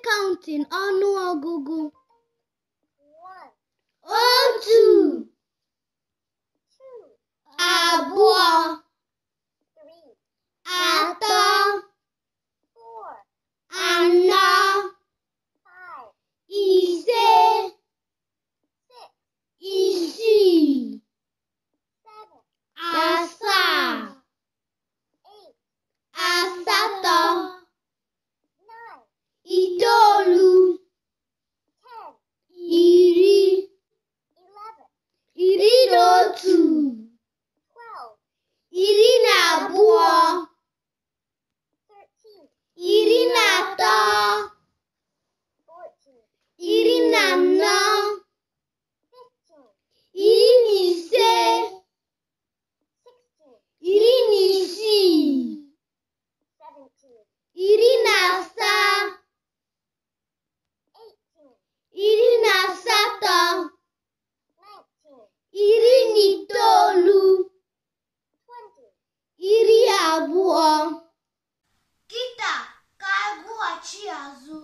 counting ọnụọgụgụ. 1, Otu, 2, abụọ, 3, atọ, 4, anọ, 5, ise, 6, isii, 7, asaa, 8, asatọ, 9, itoolu, 10, iri, 11, iri na otu, 12, iri na abụọ, 13, iri na atọ, 14, iri na anọ, 15, iri na ise, 16, iri na isii, 17, iri na asaa, 18, iri na asatọ, 19, iri na itoolu, 20. iri abụọ. Kịta ka anyị gụghachi azụ.